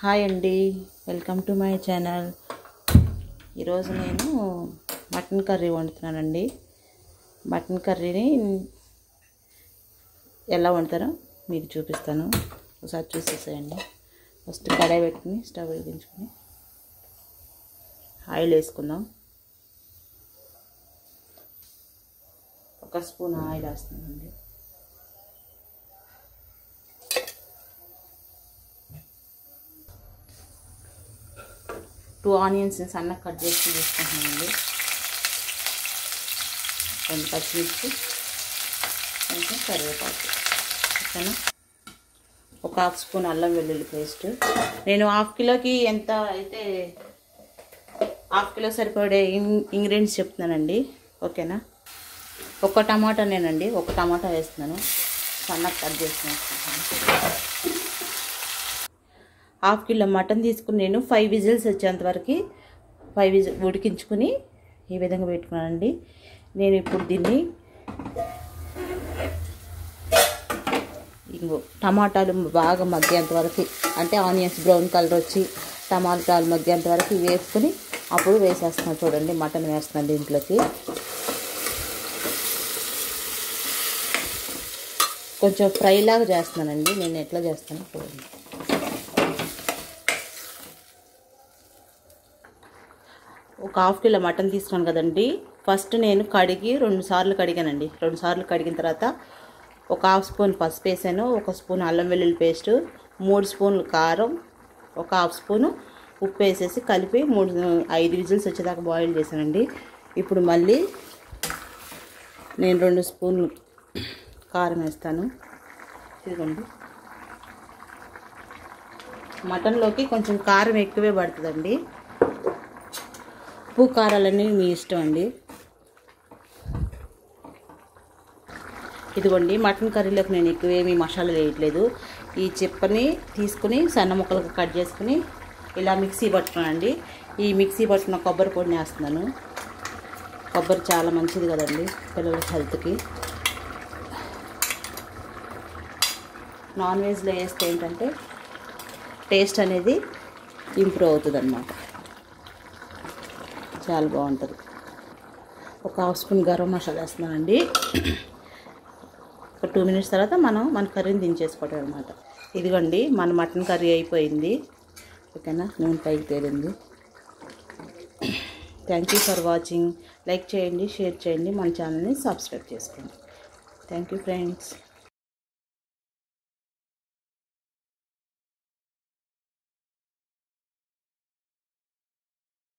Hi అండి, welcome to my channel. ఈరోజు నేను మటన్ కర్రీ వండుతున్నానండి. మటన్ కర్రీని ఎలా వండుతారో మీకు చూపిస్తాను, ఒకసారి చూసేసేయండి. ఫస్ట్ కడాయి పెట్టుకుని స్టవ్ వెలిగించుకుని ఆయిల్ వేసుకుందాం. ఒక స్పూన్ ఆయిల్ వేస్తున్నానండి. టూ ఆనియన్స్ సన్నగా కట్ చేసి తీసుకుంటున్నానండి. రెండు పచ్చిమిర్చి, కొంచెం కరివేపాకు, ఓకేనా. ఒక హాఫ్ స్పూన్ అల్లం వెల్లుల్లి పేస్ట్. నేను హాఫ్ కిలోకి ఎంత అయితే హాఫ్ కిలో సరిపడే ఇంగ్రీడియంట్స్ చెప్తున్నానండి, ఓకేనా. ఒక టమాటానేనండి, ఒక టమాటా వేస్తున్నాను, సన్నగా కట్ చేసి వేసుకుంటాను. హాఫ్ కిలో మటన్ తీసుకుని నేను 5 విజిల్స్ వచ్చేంతవరకు 5 విజిల్ ఉడికించుకుని ఈ విధంగా పెట్టుకున్నానండి. నేను ఇప్పుడు దీన్ని టమాటాలు బాగా మగ్గేంతవరకు, అంటే ఆనియన్స్ బ్రౌన్ కలర్ వచ్చి టమాటాలు మగ్గేంతవరకు వేసుకుని అప్పుడు వేసేస్తున్నాను. చూడండి, మటన్ వేస్తున్నాను దీంట్లోకి. కొంచెం ఫ్రై లాగా చేస్తున్నానండి. నేను ఎట్లా చేస్తాను చూడండి. ఒక హాఫ్ కిలో మటన్ తీసుకున్నాను కదండి. ఫస్ట్ నేను కడిగి 2 సార్లు కడిగానండి. 2 సార్లు కడిగిన తర్వాత ఒక హాఫ్ స్పూన్ పసుపు వేసాను, ఒక స్పూన్ అల్లం వెల్లుల్లి పేస్ట్, 3 స్పూన్లు కారం, ఒక హాఫ్ స్పూను ఉప్పు వేసేసి కలిపి 5 విజిల్స్ వచ్చేదాకా బాయిల్ చేశానండి. ఇప్పుడు మళ్ళీ నేను 2 స్పూన్లు కారం వేస్తాను. ఇదిగోండి, మటన్లోకి కొంచెం కారం ఎక్కువే పడుతుందండి. ఉప్పు కారాలన్నీ మీ ఇష్టం అండి. ఇదిగోండి, మటన్ కర్రీలోకి నేను ఎక్కువేమీ మసాలా వేయట్లేదు. ఈ చిప్పని తీసుకుని సన్న ముక్కలుగా కట్ చేసుకుని ఇలా మిక్సీ పట్టుకున్నానండి. ఈ మిక్సీ పట్టుకున్న కొబ్బరి పొడిని వేస్తున్నాను. కొబ్బరి చాలా మంచిది కదండి పిల్లల హెల్త్కి. నాన్ వెజ్లో వేస్తే ఏంటంటే టేస్ట్ అనేది ఇంప్రూవ్ అవుతుంది అన్నమాట, చాలా బాగుంటుంది. ఒక హాఫ్ స్పూన్ గరం మసాలా వేస్తున్నానండి. ఒక 2 మినిట్స్ తర్వాత మన కర్రీని దించేసుకోవటం అనమాట. ఇదిగోండి, మన మటన్ కర్రీ అయిపోయింది, ఓకేనా. నూనె పైకి తేలింది. Thank you for watching. Like చేయండి, షేర్ చేయండి, మన ఛానల్ని సబ్స్క్రైబ్ చేసుకోండి. Thank you friends.